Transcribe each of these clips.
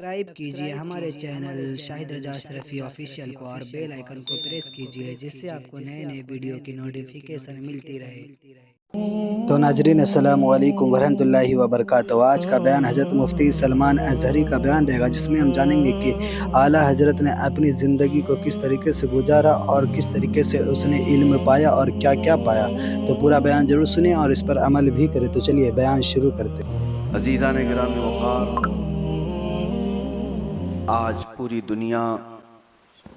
Subscribe कीजिए हमारे channel Shahid रजा Ashrafi official को और बेल आइकन को प्रेस कीजिए जिससे आपको नए नए वीडियो की नोटिफिकेशन मिलती रहे। तो नाजरीन अस्सलाम वालेकुम वरहमतुल्लाहि वबरकातुहू। आज का बयान हज़रत मुफ्ती सलमान अज़हरी का बयान रहेगा जिसमें हम जानेंगे कि आला हज़रत ने अपनी ज़िंदगी को किस तरीके से गुजारा और किस तरीके से उसने इल्म पाया और क्या क्या पाया। तो पूरा बयान ज़रूर सुनिए और इस पर अमल भी करें। तो चलिए बयान शुरू करते हैं। अज़ीज़ान गिरामी वक़ार, आज पूरी दुनिया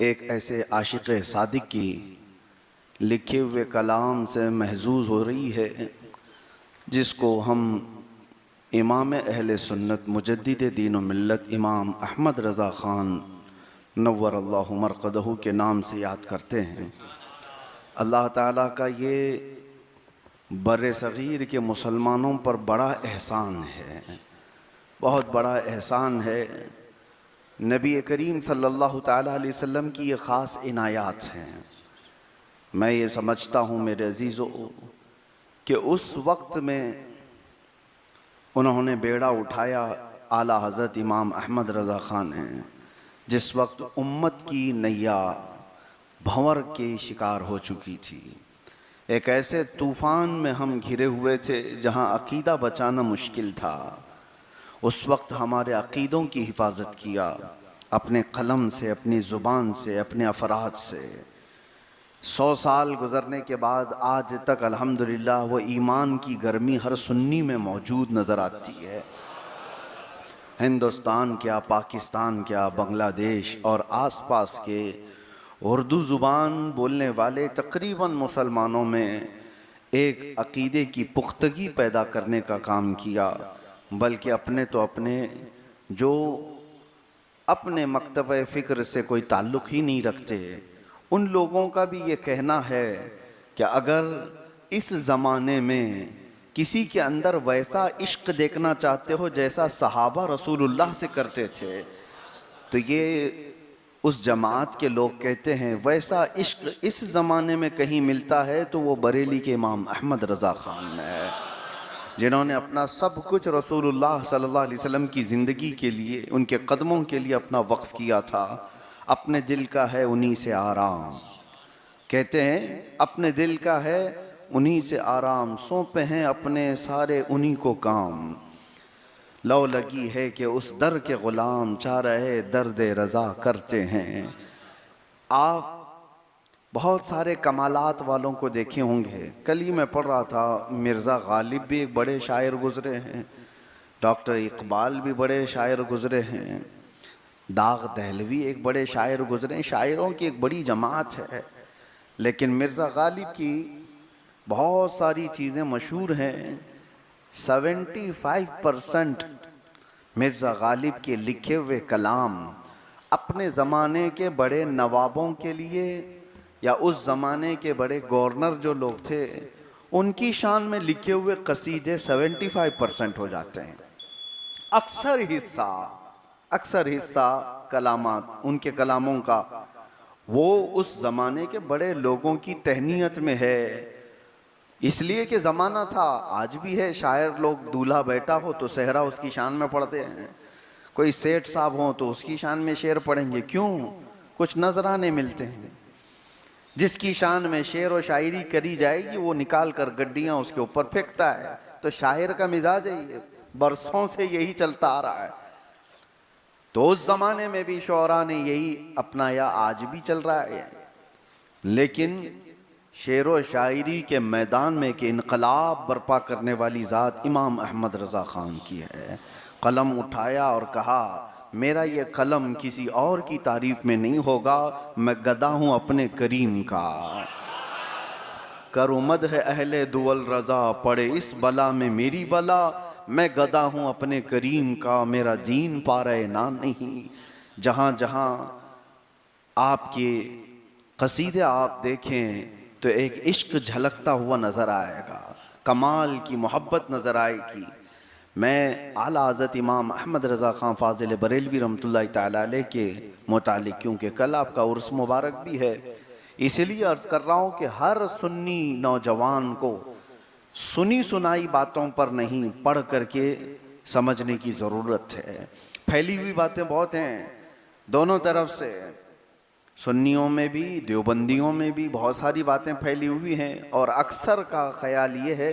एक ऐसे आशिक़ सादिक़ की लिखे हुए कलाम से महज़ूज़ हो रही है जिसको हम इमाम अहले सुन्नत मुजद्दिद दीन व मिल्लत इमाम अहमद रज़ा ख़ान नव्वरल्लाहु मरक़दहू के नाम से याद करते हैं। अल्लाह ताला का ये बर्रे सग़ीर के मुसलमानों पर बड़ा एहसान है, बहुत बड़ा एहसान है। नबी करीम सल्लल्लाहु ताला अलैहि वसल्लम की ये ख़ास इनायात हैं। मैं ये समझता हूँ मेरे अजीज़ों कि उस वक्त में उन्होंने बेड़ा उठाया आला हज़रत इमाम अहमद रज़ा ख़ान हैं, जिस वक्त उम्मत की नैया भंवर के शिकार हो चुकी थी। एक ऐसे तूफ़ान में हम घिरे हुए थे जहाँ अक़ीदा बचाना मुश्किल था। उस वक्त हमारे अक़ीदों की हिफाजत किया अपने कलम से, अपनी ज़ुबान से, अपने अफराद से। 100 साल गुज़रने के बाद आज तक अल्हम्दुलिल्लाह वो ईमान की गर्मी हर सुन्नी में मौजूद नज़र आती है। हिंदुस्तान क्या, पाकिस्तान क्या, बांग्लादेश और आसपास के उर्दू ज़ुबान बोलने वाले तकरीबन मुसलमानों में एक अक़ीदे की पुख्तगी पैदा करने का काम किया। बल्कि अपने तो अपने जो अपने मकतब फ़िक्र से कोई ताल्लुक़ ही नहीं रखते, उन लोगों का भी ये कहना है कि अगर इस ज़माने में किसी के अंदर वैसा इश्क देखना चाहते हो जैसा सहाबा रसूलुल्लाह से करते थे, तो ये उस जमात के लोग कहते हैं वैसा इश्क इस ज़माने में कहीं मिलता है तो वो बरेली के इमाम अहमद रज़ा ख़ान है, जिन्होंने अपना सब कुछ रसूलुल्लाह सल्लल्लाहु अलैहि वसल्लम की ज़िंदगी के लिए, उनके कदमों के लिए अपना वक्फ़ किया था। अपने दिल का है उन्हीं से आराम, कहते हैं अपने दिल का है उन्हीं से आराम, सौंपे हैं अपने सारे उन्हीं को काम। लौ लगी है कि उस दर के ग़ुलाम, चाह रहे दर्द रज़ा करते हैं। आप बहुत सारे कमालात वालों को देखे होंगे। कल ही मैं पढ़ रहा था, मिर्ज़ा गालिब भी एक बड़े शायर गुज़रे हैं, डॉक्टर इकबाल भी बड़े शायर गुज़रे हैं, दाग दहलवी एक बड़े शायर गुज़रे हैं। शायरों की एक बड़ी जमात है, लेकिन मिर्ज़ा गालिब की बहुत सारी चीज़ें मशहूर हैं। 75% मिर्ज़ा गालिब के लिखे हुए कलाम अपने ज़माने के बड़े नवाबों के लिए या उस ज़माने के बड़े गवर्नर जो लोग थे उनकी शान में लिखे हुए कसीदे 75% हो जाते हैं। अक्सर हिस्सा कलामात उनके कलामों का वो उस ज़माने के बड़े लोगों की तहनीयत में है। इसलिए कि ज़माना था, आज भी है, शायर लोग दूल्हा बैठा हो तो सहरा उसकी शान में पढ़ते हैं, कोई सेठ साहब हो तो उसकी शान में शेर पढ़ेंगे। क्यों? कुछ नजराने मिलते हैं। जिसकी शान में शेर और शायरी करी जाएगी वो निकाल कर गड्डियाँ उसके ऊपर फेंकता है। तो शायर का मिजाज है, ये बरसों से यही चलता आ रहा है। तो उस ज़माने में भी शोरा ने यही अपनाया, आज भी चल रहा है। लेकिन शेर व शायरी के मैदान में कि इनकलाब बर्पा करने वाली ज़ात इमाम अहमद रज़ा ख़ान की है। कलम उठाया और कहा मेरा ये कलम किसी और की तारीफ़ में नहीं होगा, मैं गदा हूँ अपने करीम का। करो मद है अहले दुवल रज़ा, पड़े इस बला में मेरी बला, मैं गदा हूँ अपने करीम का, मेरा दीन पा रहे ना नहीं। जहाँ जहाँ आपके कसीदे आप देखें तो एक इश्क झलकता हुआ नज़र आएगा, कमाल की मोहब्बत नज़र आएगी। मैं आला हज़रत इमाम अहमद रज़ा ख़ान फ़ाज़िल बरेलवी रहमतुल्लाहि तआला अलैह के मुतालिक, क्योंकि कल आपका उर्स मुबारक भी है, इसलिए अर्ज़ कर रहा हूँ कि हर सुन्नी नौजवान को सुनी सुनाई बातों पर नहीं, पढ़ करके समझने की ज़रूरत है। फैली हुई बातें बहुत हैं दोनों तरफ से, सुन्नियों में भी देवबंदियों में भी बहुत सारी बातें फैली हुई हैं, और अक्सर का ख्याल ये है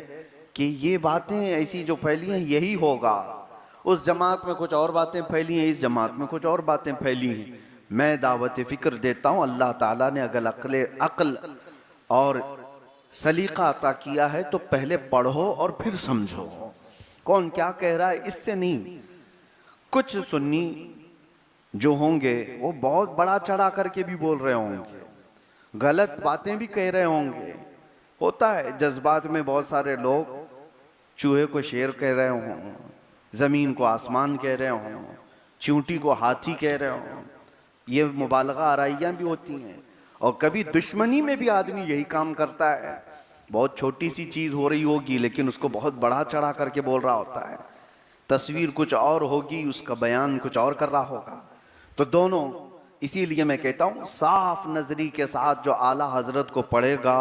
कि ये बातें ऐसी जो फैली हैं यही होगा। उस जमात में कुछ और बातें फैली हैं, इस जमात में कुछ और बातें फैली हैं। मैं दावत फ़िक्र देता हूँ, अल्लाह ताला ने अगर अक्ल और सलीका अता किया है तो पहले पढ़ो और फिर समझो कौन क्या कह रहा है, इससे नहीं। कुछ सुन्नी जो होंगे वो बहुत बड़ा चढ़ा करके भी बोल रहे होंगे, गलत बातें भी कह रहे होंगे। होता है जज्बात में, बहुत सारे लोग चूहे को शेर कह रहे हों, ज़मीन को आसमान कह रहे हों, चींटी को हाथी कह रहे हों। ये मुबालगा आराइयाँ भी होती हैं, और कभी दुश्मनी में भी आदमी यही काम करता है। बहुत छोटी सी चीज़ हो रही होगी लेकिन उसको बहुत बड़ा चढ़ा करके बोल रहा होता है। तस्वीर कुछ और होगी, उसका बयान कुछ और कर रहा होगा। तो दोनों, इसीलिए मैं कहता हूँ साफ नजरी के साथ जो आला हजरत को पढ़ेगा,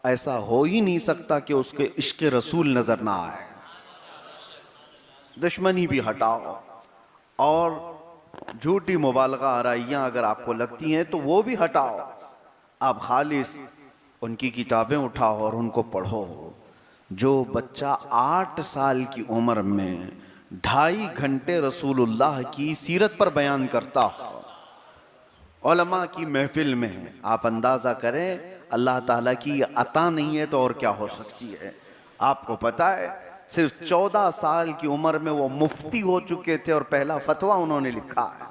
ऐसा हो ही नहीं सकता कि उसके इश्क रसूल नजर ना आए। दुश्मनी भी हटाओ, और झूठी मुबालगा आराइयाँ अगर आपको लगती हैं तो वो भी हटाओ। आप खालिस उनकी किताबें उठाओ और उनको पढ़ो। जो बच्चा 8 साल की उम्र में 2.5 घंटे रसूलुल्लाह की सीरत पर बयान करता हो, उलमा की महफिल में है, आप अंदाजा करें अल्लाह ताला की अता नहीं है तो और क्या हो सकती है। आपको पता है सिर्फ 14 साल की उम्र में वो मुफ्ती हो चुके थे और पहला फतवा उन्होंने लिखा है।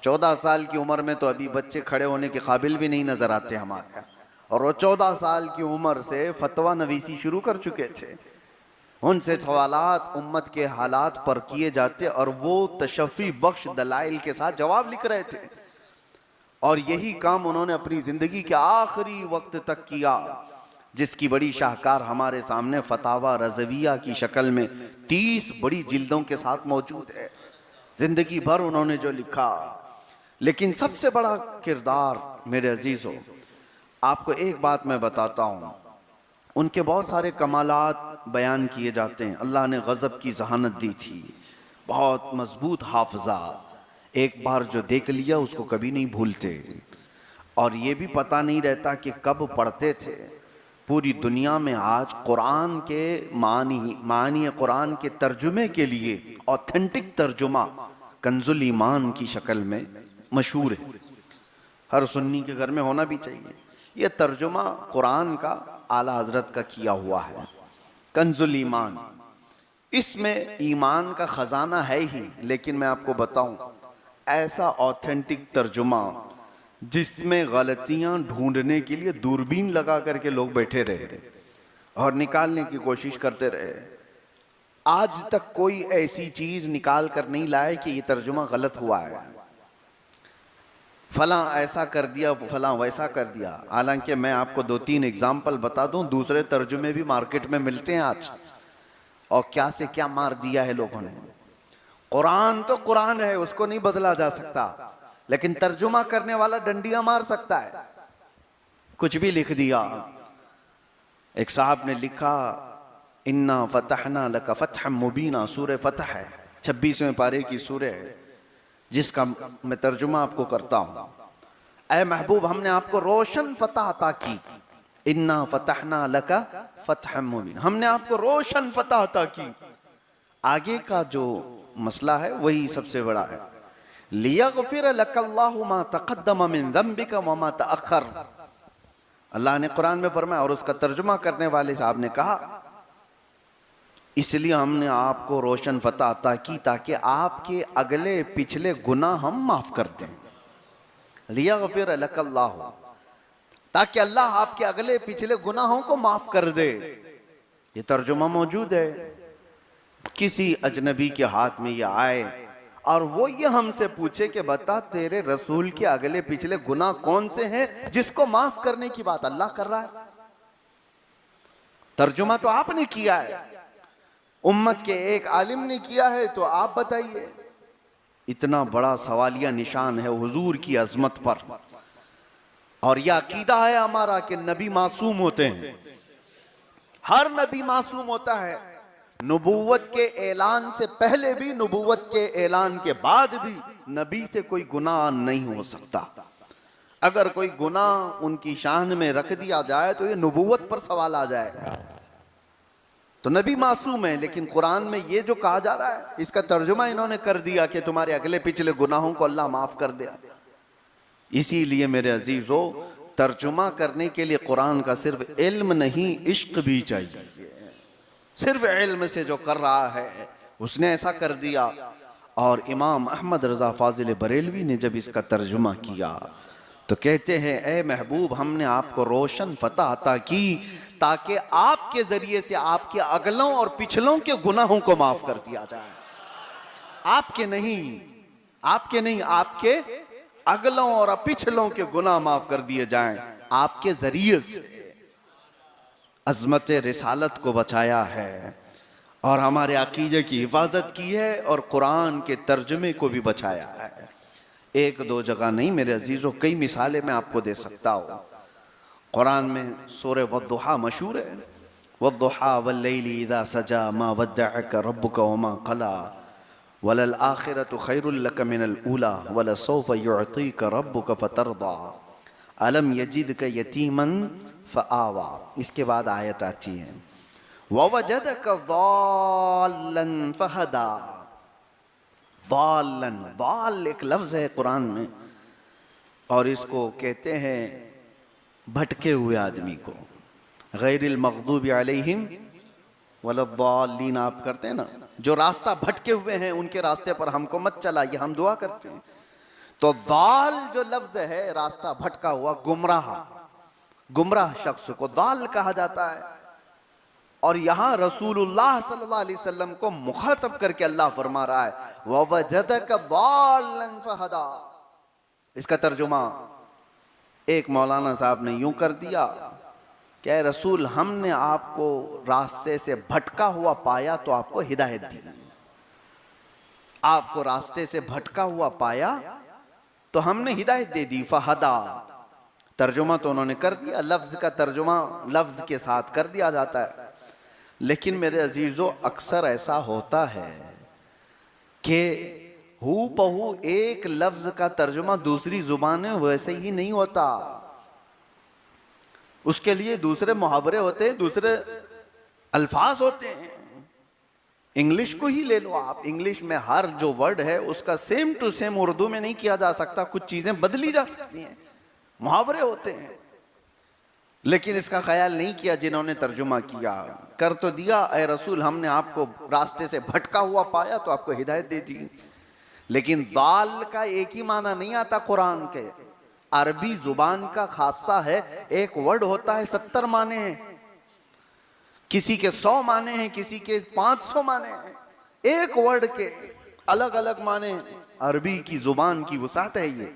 14 साल की उम्र में तो अभी बच्चे खड़े होने के काबिल भी नहीं नजर आते हमारे यहाँ, और वो 14 साल की उम्र से फतवा नवीसी शुरू कर चुके थे। उनसे सवालात उम्मत के हालात पर किए जाते और वो तशफ़ी बख्श दलाइल के साथ जवाब लिख रहे थे, और यही काम उन्होंने अपनी जिंदगी के आखिरी वक्त तक किया, जिसकी बड़ी शाहकार हमारे सामने फतावा रज़विया की शक्ल में 30 बड़ी जिल्दों के साथ मौजूद है। जिंदगी भर उन्होंने जो लिखा। लेकिन सबसे बड़ा किरदार मेरे अजीजों, आपको एक बात मैं बताता हूँ, उनके बहुत सारे कमालात बयान किए जाते हैं। अल्लाह ने गज़ब की जहानत दी थी, बहुत मजबूत हाफजा, एक बार जो देख लिया उसको कभी नहीं भूलते, और ये भी पता नहीं रहता कि कब पढ़ते थे। पूरी दुनिया में आज कुरान के मानी कुरान के तर्जुमे के लिए ऑथेंटिक तर्जुमा कंजुल ईमान की शक्ल में मशहूर है, हर सुन्नी के घर में होना भी चाहिए। ये तर्जुमा कुरान का आला हजरत का किया हुआ है, कंजुल ईमान। इसमें ईमान का खजाना है ही, लेकिन मैं आपको बताऊं ऐसा ऑथेंटिक तर्जुमा जिसमें गलतियां ढूंढने के लिए दूरबीन लगा करके लोग बैठे रहे और निकालने की कोशिश करते रहे। आज तक कोई ऐसी चीज निकाल कर नहीं लाए कि ये तर्जुमा गलत हुआ है, फला ऐसा कर दिया, फला वैसा कर दिया। हालांकि मैं आपको 2-3 एग्जाम्पल बता दूं, दूसरे तर्जुमे भी मार्केट में मिलते हैं आज, और क्या से क्या मार दिया है लोगों ने। कुरान तो कुरान है, उसको नहीं बदला जा सकता, लेकिन तर्जुमा करने वाला डंडियां मार सकता है। कुछ भी लिख दिया। एक साहब ने लिखा, इन्ना फतहना लका फतहम मुबीना, सूरह फतह है, 26वें पारे की सूरह है, जिसका मैं तर्जुमा आपको करता हूं। ऐ महबूब, हमने आपको रोशन फतह अता की, इन्ना फतहना लका फतहम मुबीना, हमने आपको रोशन फतह अता की। आगे का जो मसला है वही सबसे बड़ा है। लियग़फ़िर लकल्लाहु मा तक़द्दम मिन ज़ंबिका व मा तअख़्ख़र, अल्लाह ने कुरान में फरमाया, और उसका तर्जुमा करने वाले साहब ने कहा, इसलिए हमने आपको रोशन फतह अता की ताकि आपके अगले पिछले गुनाह हम माफ कर दें। लियग़फ़िर लकल्लाहु, ताकि अल्लाह आपके अगले पिछले गुनाहों को माफ कर दे। ये तर्जुमा मौजूद है। किसी अजनबी के हाथ में ये आए और वो ये हमसे पूछे कि बता तेरे रसूल के अगले पिछले गुनाह कौन से हैं जिसको माफ करने की बात अल्लाह कर रहा है। तर्जुमा तो आपने किया है, उम्मत के एक आलिम ने किया है, तो आप बताइए। इतना बड़ा सवालिया निशान है हुजूर की अजमत पर, और यह अकीदा है हमारा कि नबी मासूम होते हैं, हर नबी मासूम होता है, नबूवत के ऐलान से पहले भी, नबूवत के ऐलान के बाद भी नबी से कोई गुनाह नहीं हो सकता। अगर कोई गुनाह उनकी शान में रख दिया जाए तो ये नबूवत पर सवाल आ जाएगा। तो नबी मासूम है, लेकिन कुरान में ये जो कहा जा रहा है इसका तर्जुमा इन्होंने कर दिया कि तुम्हारे अगले पिछले गुनाहों को अल्लाह माफ कर दिया। इसीलिए मेरे अजीजों, तर्जुमा करने के लिए कुरान का सिर्फ इल्म नहीं, इश्क भी चाहिए। सिर्फ इल्म से जो कर रहा है उसने ऐसा कर दिया। और इमाम अहमद रजा फाजिल बरेलवी ने जब इसका तर्जुमा किया तो कहते हैं, ए महबूब, हमने आपको रोशन फतह अता की ताकि आपके जरिए से आपके अगलों और पिछलों के गुनाहों को माफ कर दिया जाए। आपके नहीं, आपके अगलों और पिछलों के गुनाह माफ कर दिए जाएं। आपके जरिए से अजमत रिसालत को बचाया है और हमारे अकीदे की हिफाजत की है और कुरान के तर्जुमे को भी बचाया है। एक दो जगह नहीं मेरे अजीजों, कई मिसालें मैं आपको दे सकता हूँ। कुरान में सूरह वद्दुहा मशहूर है, वद्दुहा वल्लैलि इज़ा सजा मा वद्दअका रब्बुका वमा क़ला वलल आखिरतु खैरुल लक मिनल ऊला वलसौफ युअतीका रब्बुका फतरदा अलम यजिदका यतीमन फआवा। इसके बाद आयत आती है, ववजदका ज़ाल्लन फहदा। ज़ाल्लन, ज़ाल एक लफ्ज़ है कुरान में और इसको कहते हैं भटके हुए आदमी को। गैरिल मग़दूबि अलैहिम वलद्दाल्लीन आप करते हैं ना, जो रास्ता भटके हुए हैं उनके रास्ते पर हमको मत चलाइए, हम दुआ करते हैं। तो दाल जो लफ्ज है, रास्ता भटका हुआ, गुमराह शख्स को दाल कहा जाता है। और यहां रसूलुल्लाह सल्लल्लाहु अलैहि वसल्लम को मुखातब करके अल्लाह फरमा रहा है, ववजदका दाल्लन फहदा। इसका तर्जुमा एक मौलाना साहब ने यूं कर दिया, क्या रसूल, हमने आपको रास्ते से भटका हुआ पाया तो आपको हिदायत दी। आपको रास्ते से भटका हुआ पाया तो हमने हिदायत दे दी। फहदा, तर्जुमा तो उन्होंने कर दिया, लफ्ज का तर्जुमा लफ्ज के साथ कर दिया जाता है। लेकिन मेरे अजीजों, अक्सर ऐसा होता है कि हू पहू एक लफ्ज का तर्जुमा दूसरी जुबान में वैसे ही नहीं होता। उसके लिए दूसरे मुहावरे होते हैं, दूसरे अल्फाज होते हैं। इंग्लिश को ही ले लो आप, इंग्लिश में हर जो वर्ड है उसका सेम टू सेम उर्दू में नहीं किया जा सकता, कुछ चीजें बदली जा सकती हैं, मुहावरे होते हैं। लेकिन इसका ख्याल नहीं किया जिन्होंने तर्जुमा किया, कर तो दिया, ए रसूल, हमने आपको रास्ते से भटका हुआ पाया तो आपको हिदायत दे दी। लेकिन दाल का एक ही माना नहीं आता कुरान के, अरबी जुबान का खासा है। एक वर्ड होता है 70 माने हैं, किसी के 100 माने हैं, किसी के 500 माने हैं। एक वर्ड के अलग अलग माने हैं। अरबी की जुबान की वसात है ये।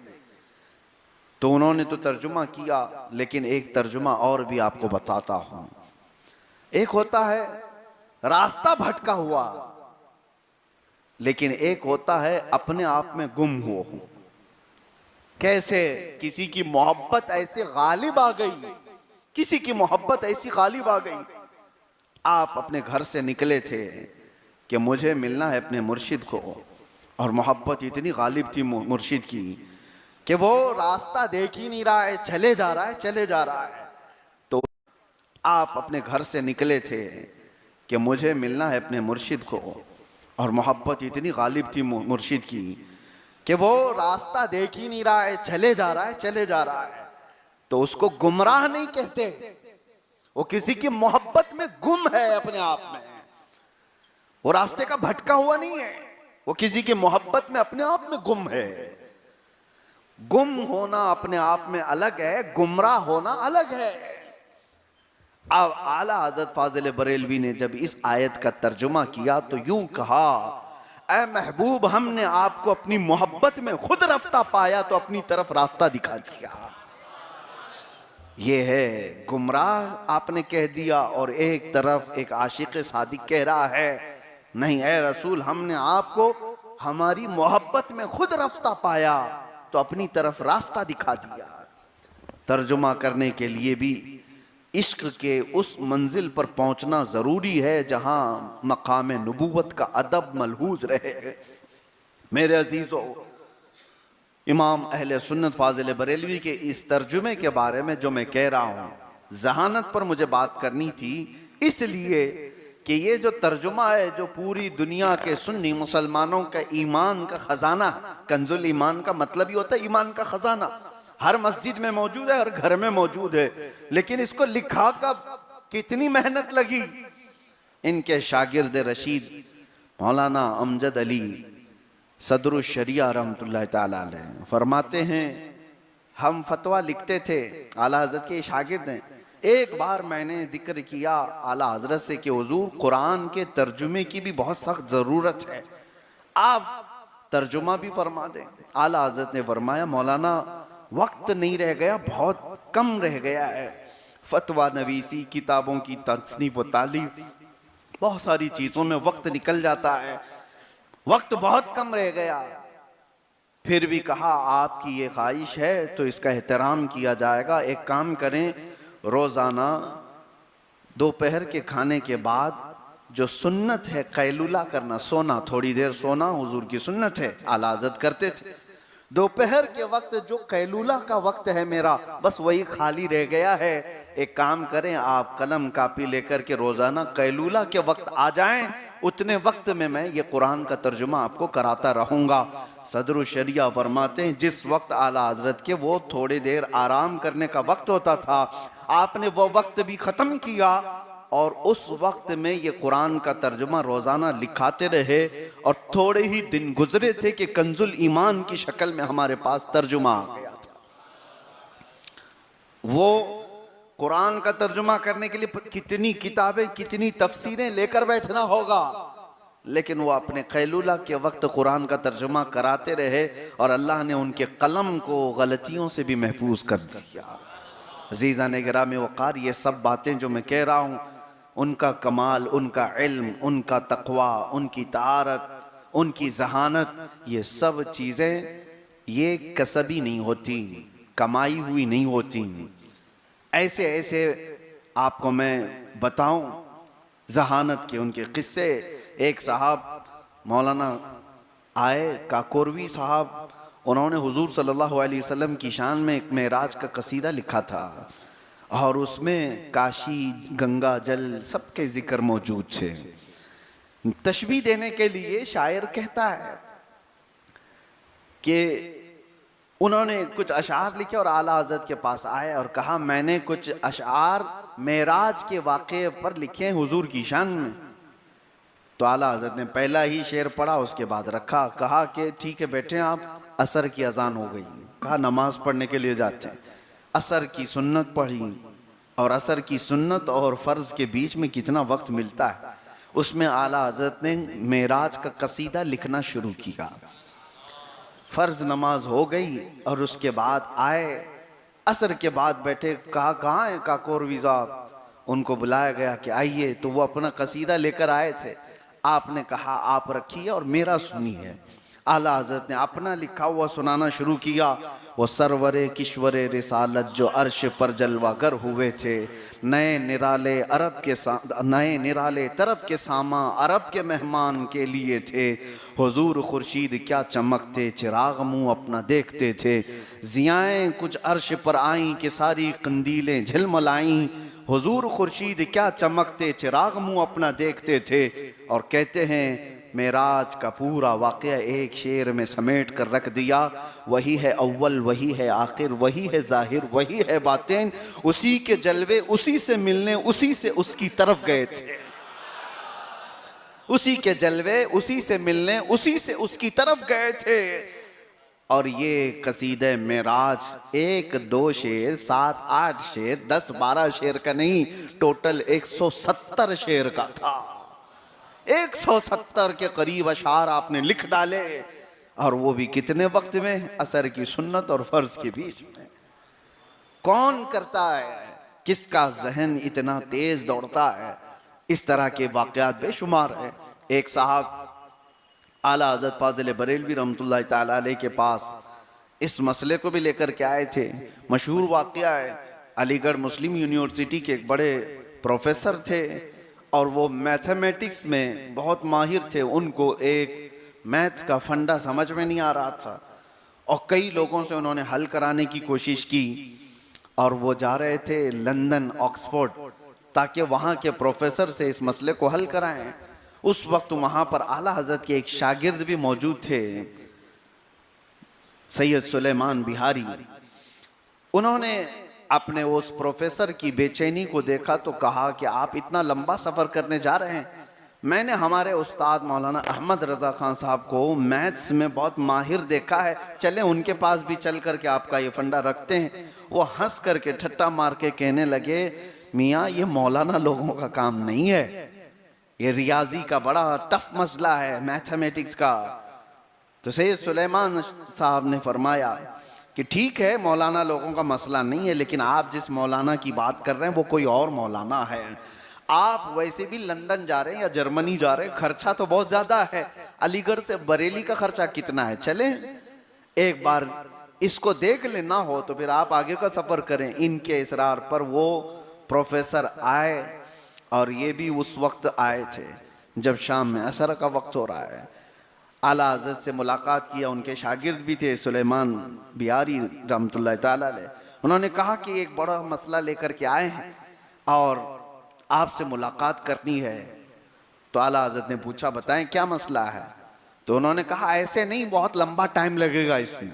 तो उन्होंने तो तर्जुमा किया, लेकिन एक तर्जुमा और भी आपको बताता हूं। एक होता है रास्ता भटका हुआ, लेकिन एक होता है अपने आप में गुम हुआ। कैसे? किसी की मोहब्बत ऐसे गालिब आ गई, किसी की मोहब्बत ऐसी गालिब आ गई। आप अपने घर से निकले थे कि मुझे मिलना है अपने मुर्शिद को, और मोहब्बत इतनी गालिब थी मुर्शिद की कि वो रास्ता देख ही नहीं रहा है, चले जा रहा है, चले जा रहा है। तो आप अपने घर से निकले थे कि मुझे मिलना है अपने मुर्शिद को, और मोहब्बत इतनी गालिब थी मुर्शिद की कि वो रास्ता देख ही नहीं रहा है, चले जा रहा है, चले जा रहा है। तो उसको गुमराह नहीं कहते, वो किसी की मोहब्बत में गुम है अपने आप में। वो रास्ते का भटका हुआ नहीं है, वो किसी की मोहब्बत में अपने आप में गुम है। गुम होना अपने आप में अलग है, गुमराह होना अलग है। अब आला हज़रत फाजिल बरेलवी ने जब इस आयत का तर्जुमा किया तो यूं कहा, ऐ महबूब, हमने आपको अपनी मोहब्बत में खुद रफ्ता पाया तो अपनी तरफ रास्ता दिखा दिया। ये है गुमराह आपने कह दिया, और एक तरफ एक आशिक सादिक कह रहा है, नहीं ऐ रसूल, हमने आपको हमारी मोहब्बत में खुद रफ्ता पाया तो अपनी तरफ रास्ता दिखा दिया। तर्जुमा करने के लिए भी इश्क के उस मंजिल पर पहुंचना जरूरी है जहां मकाम नबूवत का अदब मलहूज रहे। मेरे अजीजों, इमाम अहले सुन्नत फाजिल बरेलवी के इस तर्जुमे के बारे में जो मैं कह रहा हूं, जहानत पर मुझे बात करनी थी, इसलिए कि ये जो तर्जुमा है जो पूरी दुनिया के सुन्नी मुसलमानों का ईमान का खजाना, कंजुल ईमान का मतलब ही होता है ईमान का खजाना, हर मस्जिद में मौजूद है, हर घर में मौजूद है, लेकिन इसको लिखा कब, कितनी मेहनत लगी। इनके शागिर्द रशीद मौलाना अमजद अली सदरुल शरिया रहमतुल्लाह ताला अलैह फरमाते हैं, हम फतवा लिखते थे, आला हजरत के शागिर्द हैं। एक बार मैंने जिक्र किया आला हजरत से कि हुजूर कुरान के तर्जुमे की भी बहुत सख्त ज़रूरत है, आप तर्जुमा भी फरमा दें। आला हजरत ने फरमाया, मौलाना वक्त नहीं रह गया, बहुत कम रह गया है। फतवा नवीसी, किताबों की तस्नीफ व तालीफ, बहुत सारी चीज़ों में वक्त निकल जाता है, वक्त बहुत कम रह गया। फिर भी कहा आपकी ये ख्वाहिश है तो इसका एहतराम किया जाएगा। एक काम करें, रोज़ाना दोपहर के खाने के बाद जो सुन्नत है कैलुला करना, सोना, थोड़ी देर सोना हुजूर की सुन्नत है, आला हज़रत करते थे। दोपहर के वक्त जो कैलुला का वक्त है मेरा, बस वही खाली रह गया है। एक काम करें, आप कलम कापी लेकर के रोज़ाना कैलुला के वक्त आ जाएं, उतने वक्त में मैं ये कुरान का तर्जुमा आपको कराता रहूँगा। सदरुल शरिया फरमाते हैं, जिस वक्त आला हजरत के वो थोड़ी देर आराम करने का वक्त होता था, आपने वो वक्त भी ख़त्म किया और उस वक्त में ये कुरान का तर्जुमा रोज़ाना लिखाते रहे। और थोड़े ही दिन गुजरे थे कि कंजुल ईमान की शक्ल में हमारे पास तर्जुमा आ गया था। वो कुरान का तर्जुमा करने के लिए कितनी किताबें, कितनी तफसीरें लेकर बैठना होगा, लेकिन वो अपने कैलुला के वक्त कुरान का तर्जुमा कराते रहे और अल्लाह ने उनके कलम को गलतियों से भी महफूज कर दिया। अज़ीज़ान गिरामी वक़ार, ये सब बातें जो मैं कह रहा हूँ, उनका कमाल, उनका इल्म, उनका तक़वा, उनकी तारत, उनकी जहानत, ये सब चीज़ें ये कसबी नहीं होती, कमाई हुई नहीं होती। ऐसे ऐसे आपको मैं बताऊं जहानत के उनके किस्से। एक साहब मौलाना आए, काकोरवी साहब, उन्होंने हुजूर सल्लल्लाहु अलैहि वसल्लम की शान में एक मेराज का कसीदा लिखा था और उसमें काशी, गंगा जल सबके जिक्र मौजूद थे। तशबीह देने के लिए शायर कहता है कि उन्होंने कुछ अशार लिखे और आला हज़रत के पास आए और कहा, मैंने कुछ अशार मेराज के वाक़े पर लिखे हैं हुजूर की शान में। तो आला हज़रत ने पहला ही शेर पढ़ा, उसके बाद रखा, कहा कि ठीक है बैठे आप, असर की अजान हो गई। कहा नमाज पढ़ने के लिए जाते हैं। असर की सुन्नत पढ़ी और असर की सुन्नत और फ़र्ज़ के बीच में कितना वक्त मिलता है, उसमें आला हज़रत ने मेराज का कसीदा लिखना शुरू किया। फ़र्ज़ नमाज हो गई और उसके बाद आए, असर के बाद बैठे, कहा कहाँ है काकोरवी साहब। उनको बुलाया गया कि आइए, तो वो अपना कसीदा लेकर आए थे। आपने कहा आप रखिए और मेरा सुनिए। आला हज़रत ने अपना लिखा हुआ सुनाना शुरू किया। वो सरवरे किश्वरे रिसालत जो अर्श पर जलवागर हुए थे, नए निराले तरब के सामा अरब के मेहमान के लिए थे। हुजूर खुर्शीद क्या चमकते, चिराग मुँह अपना देखते थे। ज़ियाएँ कुछ अर्श पर आईं कि सारी कंदीलें झिलमिलाईं। हुजूर खुर्शीद क्या चमकते, चिराग मुँह अपना देखते थे। और कहते हैं मेराज का पूरा वाक़या एक शेर में समेट कर रख दिया। वही है अव्वल, वही है आखिर, वही है ज़ाहिर, वही है बातिन। उसी के जलवे उसी से मिलने, उसी से उसकी तरफ गए थे। उसी के जलवे उसी से मिलने, उसी से उसकी तरफ गए थे। और ये कसीदे मेराज 1, 2 शेर, 7, 8 शेर, 10, 12 शेर का नहीं, टोटल 170 शेर का था। 170 के करीब अशार आपने लिख डाले, और वो भी कितने वक्त में, असर की सुन्नत और फर्ज के बीच में। कौन करता है, किसका जहन इतना तेज दौड़ता है। इस तरह के वाक़यात बेशुमार है। एक साहब आला हज़रत फाज़िल बरेलवी रहमतुल्लाह ताला अलैह के पास इस मसले को भी लेकर के आए थे। मशहूर वाक़या है, अलीगढ़ मुस्लिम यूनिवर्सिटी के एक बड़े प्रोफेसर थे और वो मैथमेटिक्स में बहुत माहिर थे। उनको एक मैथ्स का फंडा समझ में नहीं आ रहा था और कई लोगों से उन्होंने हल कराने की कोशिश की और वो जा रहे थे लंदन, ऑक्सफोर्ड, ताकि वहाँ के प्रोफेसर से इस मसले को हल कराएं। उस वक्त वहाँ पर आला हजरत के एक शागिर्द भी मौजूद थे, सैयद सुलेमान बिहारी। उन्होंने अपने उस प्रोफेसर की बेचैनी को देखा तो कहा कि आप इतना लंबा सफ़र करने जा रहे हैं। मैंने हमारे उस्ताद मौलाना अहमद रज़ा खान साहब को मैथ्स में बहुत माहिर देखा है, चले उनके पास भी चल करके आपका ये फंडा रखते हैं। वो हंस करके ठट्टा मार के कहने लगे, मियाँ ये मौलाना लोगों का काम नहीं है, ये रियाजी का बड़ा टफ मसला है, मैथमेटिक्स का। तो सैयद सुलेमान साहब ने फरमाया कि ठीक है, मौलाना लोगों का मसला नहीं है, लेकिन आप जिस मौलाना की बात कर रहे हैं वो कोई और मौलाना है। आप वैसे भी लंदन जा रहे हैं या जर्मनी जा रहे हैं, खर्चा तो बहुत ज्यादा है। अलीगढ़ से बरेली का खर्चा कितना है, चले एक बार इसको देख लेना हो तो फिर आप आगे का सफर करें। इनके इसरार पर वो प्रोफेसर आए और ये भी उस वक्त आए थे जब शाम में असर का वक्त हो रहा है। आला हज़रत से मुलाकात किया, उनके शागिर्द भी थे सुलेमान बिहारी रहमतुल्लाह ताला अलैह। उन्होंने कहा कि एक बड़ा मसला लेकर के आए हैं और आपसे मुलाकात करनी है। तो आला हज़रत ने पूछा, बताएं क्या मसला है। तो उन्होंने कहा, ऐसे नहीं, बहुत लंबा टाइम लगेगा इसमें,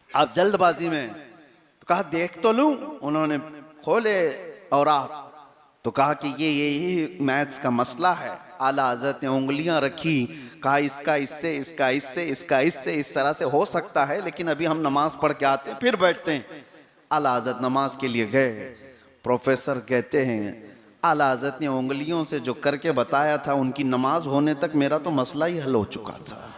आप जल्दबाजी में। तो कहा देख तो लूं। उन्होंने खोले और आप तो कहा कि ये मैथ्स का मसला है। आला हज़रत ने उंगलियां रखी, कहा इसका इससे, इसका इससे, इसका इससे, इस तरह से हो सकता है, लेकिन अभी हम नमाज पढ़ के आते हैं फिर बैठते हैं। आला हज़रत नमाज के लिए गए। प्रोफेसर कहते हैं आला हज़रत ने उंगलियों से जो करके बताया था, उनकी नमाज होने तक मेरा तो मसला ही हल हो चुका था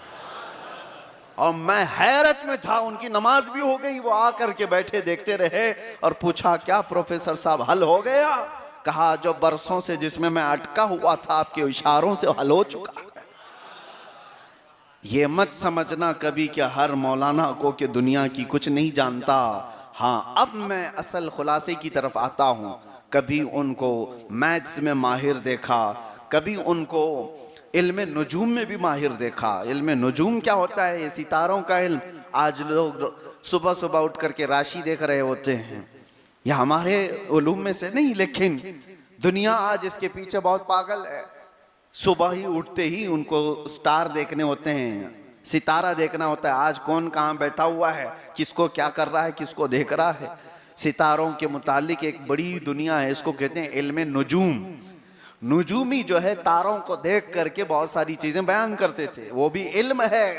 और मैं हैरत में था। उनकी नमाज भी हो गई, वो आकर के बैठे देखते रहे और पूछा, क्या प्रोफेसर साहब हल हो गया? कहा जो बरसों से जिसमें मैं अटका हुआ था आपके इशारों से हल हो चुका है। ये मत समझना कभी कि हर मौलाना को कि दुनिया की कुछ नहीं जानता। हाँ, अब मैं असल खुलासे की तरफ आता हूँ। कभी उनको मैथ्स में माहिर देखा, कभी उनको इल्म नुजूम में भी माहिर देखा। इल्म नुजूम क्या होता है? ये सितारों का इल्म। आज लोग सुबह सुबह उठ करके राशि देख रहे होते हैं, यह हमारे उलूम में से नहीं, लेकिन दुनिया आज इसके पीछे बहुत पागल है। सुबह ही उठते ही उनको स्टार देखने होते हैं, सितारा देखना होता है, आज कौन कहाँ बैठा हुआ है, किसको क्या कर रहा है, किसको देख रहा है। सितारों के मुतालिक एक बड़ी दुनिया है, इसको कहते हैं इल्म नुजूम। नुजूमी जो है तारों को देख करके बहुत सारी चीजें बयान करते थे, वो भी इल्म है।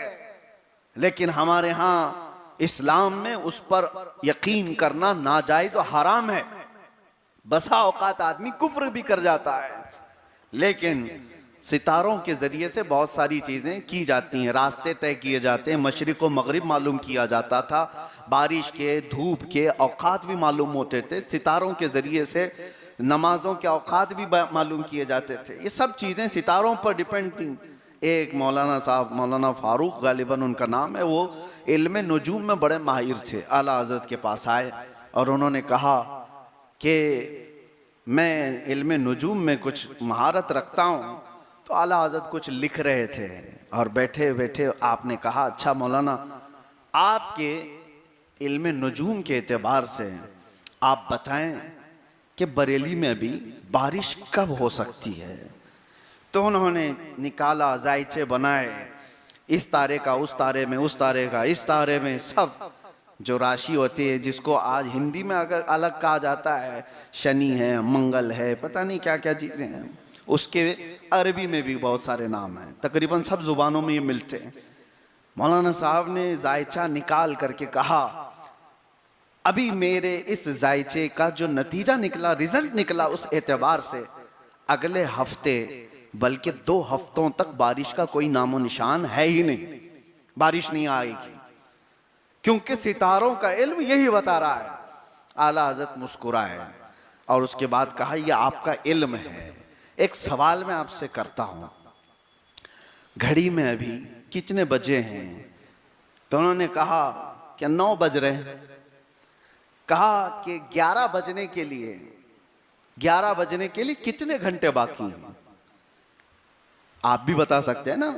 लेकिन हमारे यहाँ इस्लाम में उस पर यकीन करना नाजायज और हराम है। बसा औकात आदमी कुफ्र भी कर जाता है। लेकिन सितारों के जरिए से बहुत सारी चीजें की जाती हैं, रास्ते तय किए जाते हैं। मशरिक व मगरिब मालूम किया जाता था, बारिश के, धूप के औकात भी मालूम होते थे। सितारों के जरिए से नमाजों के औकात भी मालूम किए जाते थे। ये सब चीजें सितारों पर डिपेंड थी। एक मौलाना साहब, मौलाना फारूक गालिबन उनका नाम है, वो इल्म नुजूम में बड़े माहिर थे। आला हज़रत के पास आए और उन्होंने कहा कि मैं इल्म नुजूम में कुछ महारत रखता हूँ। तो आला हज़रत कुछ लिख रहे थे और बैठे बैठे आपने कहा, अच्छा मौलाना, आपके इल्म नुजूम के एतबार से आप बताएं कि बरेली में अभी बारिश कब हो सकती है। तो उन्होंने निकाला, जायचे बनाए, इस तारे का उस तारे में, उस तारे का इस तारे में, सब जो राशि होती है, जिसको आज हिंदी में अगर अलग कहा जाता है, शनि है, मंगल है, पता नहीं क्या क्या चीज़ें हैं, उसके अरबी में भी बहुत सारे नाम हैं, तकरीबन सब जुबानों में ये मिलते हैं। मौलाना साहब ने जायचा निकाल करके कहा, अभी मेरे इस जायचे का जो नतीजा निकला, रिजल्ट निकला, उस एतबार से अगले हफ्ते बल्कि 2 हफ्तों तक बारिश का कोई नामो निशान है ही नहीं, बारिश नहीं आएगी, क्योंकि सितारों का इल्म यही बता रहा है। आला हज़रत मुस्कुराए और उसके बाद कहा, यह आपका इल्म है। एक सवाल मैं आपसे करता हूं, घड़ी में अभी कितने बजे हैं? तो उन्होंने कहा कि 9 बज रहे हैं। कहा कि 11 बजने के लिए 11 बजने के लिए कितने घंटे बाकी हैं? आप भी बता सकते हैं ना,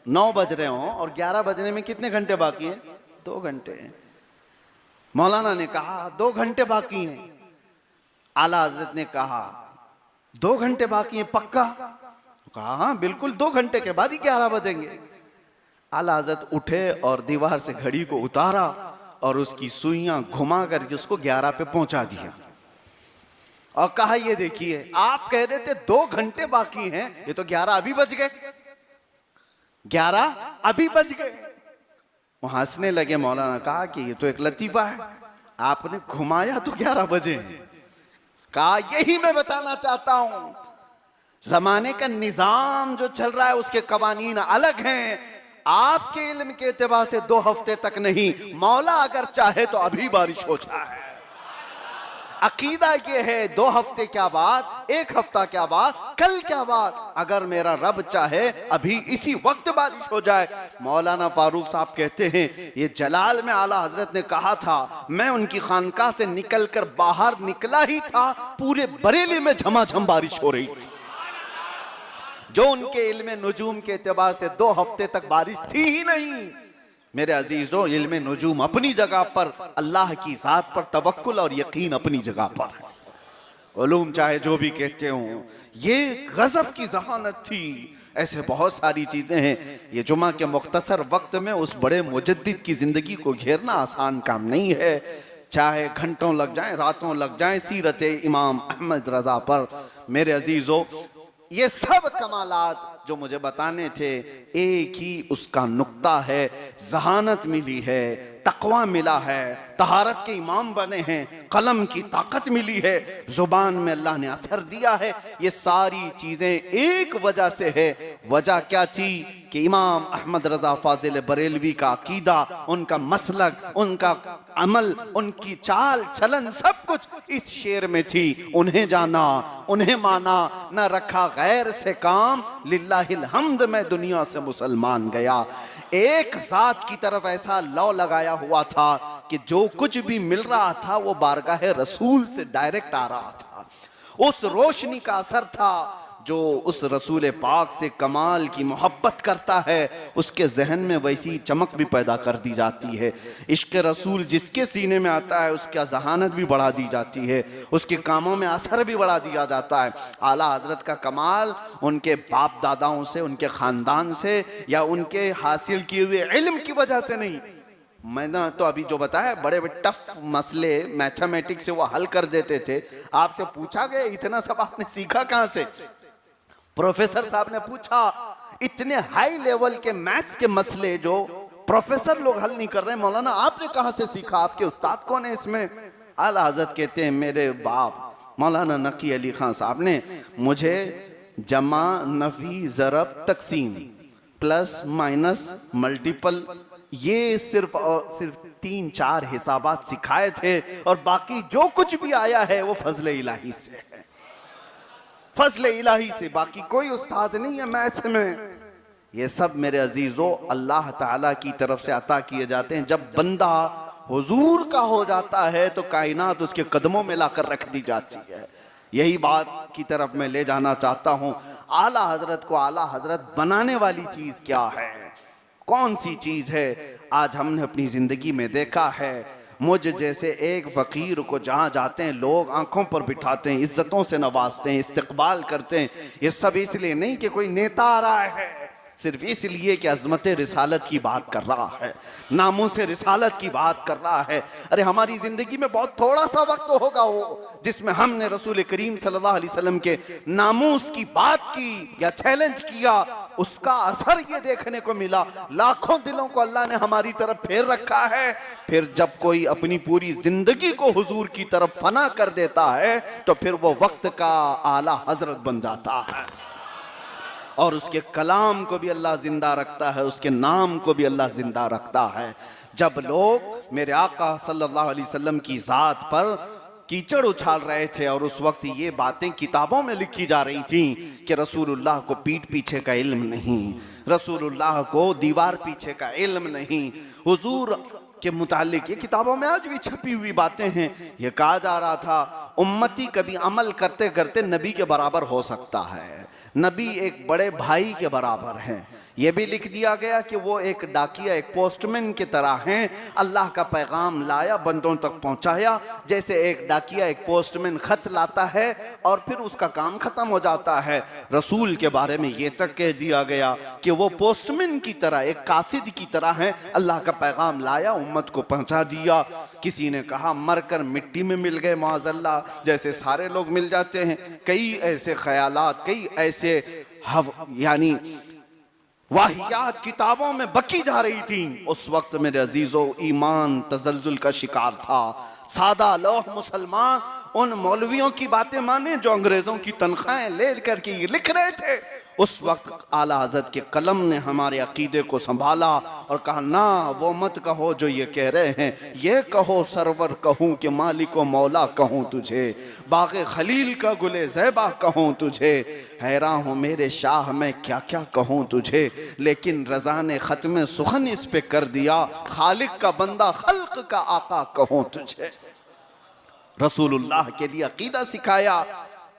9 बज रहे हो और 11 बजने में कितने घंटे बाकी हैं? 2 घंटे। मौलाना ने कहा 2 घंटे बाकी हैं। आला हजरत ने कहा 2 घंटे बाकी हैं पक्का? कहा हाँ बिल्कुल, 2 घंटे के बाद ही 11 बजेंगे। आला हजरत उठे और दीवार से घड़ी को उतारा और उसकी सुइयां घुमा करके उसको 11 पे पहुंचा दिया और कहा ये देखिए, आप कह रहे थे 2 घंटे बाकी हैं, ये तो 11 अभी बज गए, 11 अभी बज गए। वो हंसने लगे। मौलाना कहा कि ये तो एक लतीफा है, आपने घुमाया तो 11 बजे। कहा यही मैं बताना चाहता हूं, जमाने का निजाम जो चल रहा है उसके कवानीन अलग हैं। आपके इल्म के एतबार से 2 हफ्ते तक नहीं, मौला अगर चाहे तो अभी बारिश हो जाए। अकीदा ये है 2 हफ्ते क्या बात, 1 हफ्ता क्या बात, कल क्या बात, अगर मेरा रब चाहे अभी इसी वक्त बारिश हो जाए। मौलाना फारूक साहब कहते हैं ये जलाल में आला हजरत ने कहा था, मैं उनकी खानकाह से निकलकर बाहर निकला ही था, पूरे बरेली में झमाझम बारिश हो रही थी। जो उनके इल्म नुजूम के एतबार से 2 हफ्ते तक बारिश थी ही नहीं। मेरे अजीजों, इल्म नुजूम अपनी जगह पर, अल्लाह की जात पर तवक्कुल और यकीन अपनी जगह पर। उलूम चाहे जो भी कहते हो, ये गजब की जहानत थी। ऐसे बहुत सारी चीजें हैं। ये जुमा के मुख्तसर वक्त में उस बड़े मुजद्दिद की जिंदगी को घेरना आसान काम नहीं है। चाहे घंटों लग जाएं, रातों लग जाएं सीरत इमाम अहमद रजा पर। मेरे अजीजों, ये सब कमालात जो मुझे बताने थे, एक ही उसका नुक्ता है, जहानत मिली है, तकवा मिला है, तहारत के इमाम बने हैं, कलम की ताकत मिली है, जुबान में अल्लाह ने असर दिया है। ये सारी चीजें एक वजह से है। वजह क्या थी कि इमाम अहमद रजा फाजिल बरेलवी का अकीदा, उनका मसलक, उनका अमल, उनकी चाल चलन, सब कुछ इस शेर में थी। उन्हें जाना, उन्हें माना, न रखा गैर से काम, लिल्लाहिल हम्द मैं दुनिया से मुसलमान गया। एक जात की तरफ ऐसा लौ लगाया हुआ था कि जो कुछ भी मिल रहा था वो बारगाह रसूल से डायरेक्ट आ रहा था। उस रोशनी का असर था। जो उस रसूल पाक से कमाल की मोहब्बत करता है, उसके जहन में वैसी चमक भी पैदा कर दी जाती है। इश्क रसूल जिसके सीने में आता है उसका जहानत भी बढ़ा दी जाती है, उसके कामों में असर भी बढ़ा दिया जाता है। आला हजरत का कमाल उनके बाप दादाओं से, उनके ख़ानदान से या उनके हासिल किए हुए इल्म की वजह से नहीं। मैंने तो अभी जो बताया, बड़े बड़े टफ मसले मैथमेटिक्स से वो हल कर देते थे। आपसे पूछा गया इतना सब आपने सीखा कहाँ से? प्रोफेसर साहब ने पूछा, इतने हाई लेवल के मैथ्स के मसले जो प्रोफेसर लोग हल नहीं कर रहे, मौलाना आपने कहां से सीखा? आपके उस्ताद कौन है इसमें? आला हजरत कहते हैं, मेरे बाप मौलाना नकी अली खान साहब ने मुझे जमा, नफी, ज़रब, तकसीम, प्लस माइनस, मल्टीपल, ये सिर्फ 3-4 हिसाबात सिखाए थे और बाकी जो कुछ भी आया है वो फजले इलाही से है, फजले इलाही से। बाकी कोई उस्ताद नहीं है मैथ्स में। ये सब मेरे अजीजों अल्लाह ताला की तरफ से अता किए जाते हैं। जब बंदा हुजूर का हो जाता है तो कायनात उसके कदमों में लाकर रख दी जाती है। यही बात की तरफ मैं ले जाना चाहता हूँ। आला हजरत को आला हजरत बनाने वाली चीज क्या है, कौन सी चीज है? आज हमने अपनी जिंदगी में देखा है, मुझ जैसे एक फकीर को जहाँ जाते हैं लोग आंखों पर बिठाते हैं, इज्जतों से नवाजते हैं, इस्तकबाल करते हैं। ये सब इसलिए नहीं कि कोई नेता आ रहा है, सिर्फ इसलिए कि अजमत रिसालत की बात कर रहा है, नामों से रिसालत की बात कर रहा है। अरे हमारी जिंदगी में बहुत थोड़ा सा वक्त होगा वो जिसमें हमने रसूल करीम सल्लल्लाहु अलैहि वसल्लम के नामूस की बात की या चैलेंज किया, उसका असर ये देखने को मिला। लाखों दिलों को अल्लाह ने हमारी तरफ फेर रखा है। फिर जब कोई अपनी पूरी जिंदगी को हुजूर की तरफ फना कर देता है तो फिर वो वक्त का आला हजरत बन जाता है और उसके कलाम को भी अल्लाह जिंदा रखता है, उसके नाम को भी अल्लाह जिंदा रखता है। जब लोग मेरे आका सल्लल्लाहु अलैहि वसल्लम की जात पर कीचड़ उछाल रहे थे और उस वक्त ये बातें किताबों में लिखी जा रही थी कि रसूलुल्लाह को पीठ पीछे का इल्म नहीं, रसूलुल्लाह को दीवार पीछे का इल्म नहीं, हुजूर के मुतालिक ये किताबों में आज भी छपी हुई बातें हैं। ये कहा जा रहा था उम्मती कभी अमल करते करते नबी के बराबर हो सकता है, नबी एक बड़े भाई के बराबर हैं। ये भी लिख दिया गया कि वो एक डाकिया, एक पोस्टमैन की तरह हैं, अल्लाह का पैगाम लाया, बंदों तक पहुंचाया। जैसे एक डाकिया, एक पोस्टमैन खत लाता है और फिर उसका काम खत्म हो जाता है, रसूल के बारे में ये तक कह दिया गया कि वो पोस्टमैन की तरह, एक कासिद की तरह हैं, अल्लाह का पैगाम लाया, उम्मत को पहुंचा दिया। किसी ने कहा मरकर मिट्टी में मिल गए माज़अल्लाह, जैसे सारे लोग मिल जाते हैं। कई ऐसे ख्यालात, कई ऐसे यानी वाहियात किताबों में बकी जा रही थी। उस वक्त मेरे अजीजों ईमान तजल्जुल का शिकार था। सादा लोह मुसलमान उन मौलवियों की बातें माने जो अंग्रेजों की तनख्वाहें ले करके ये लिख रहे थे। उस वक्त आला हज़रत के कलम ने हमारे अकीदे को संभाला और कहा ना वो मत कहो जो ये कह रहे हैं, ये कहो सरवर कहूँ कि मालिक व मौला कहूँ तुझे, बाग़े खलील का गुले ज़ैबा कहूँ तुझे, हैरान हूँ मेरे शाह मैं क्या क्या कहूँ तुझे, लेकिन रज़ा ने ख़त्म सुखन इस पे कर दिया, खालिक का बंदा खल्क का आका कहूँ तुझे। रसूलुल्लाह के लिए अकीदा सिखाया,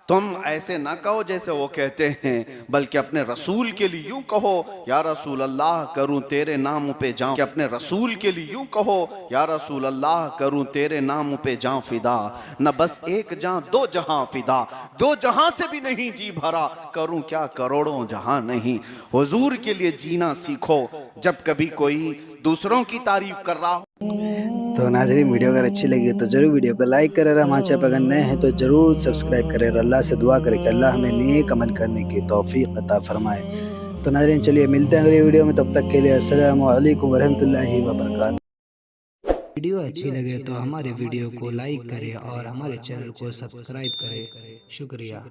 तुम ऐसे ना कहो जैसे वो कहते हैं, बल्कि अपने रसूल के लिए यूं कहो या रसूल अल्लाह करूं तेरे नाम पे जाऊं, कि अपने रसूल के लिए यूं कहो या रसूल अल्लाह करूं तेरे नाम पे जाऊं फिदा, न बस एक जान दो जहां फिदा, दो जहां से भी नहीं जी भरा, करूं क्या करोड़ों जहां नहीं। हुजूर के लिए जीना सीखो, जब कभी कोई दूसरों की तारीफ कर रहा हो। तो नाज़रीन वीडियो अगर अच्छी लगी तो जरूर वीडियो को लाइक करें, हमारे चैनल पर अगर नए हैं तो जरूर सब्सक्राइब करें और अल्लाह से दुआ करें कि अल्लाह हमें नेक अमल करने की तौफीक अता फरमाए। तो नाज़रीन चलिए मिलते हैं अगली वीडियो में, तब तक के लिए अस्सलामु अलैकुम वरहमतुल्लाहि वबरकातुहू। वीडियो अच्छी लगे तो हमारे वीडियो को लाइक करें और हमारे चैनल को सब्सक्राइब करें। शुक्रिया।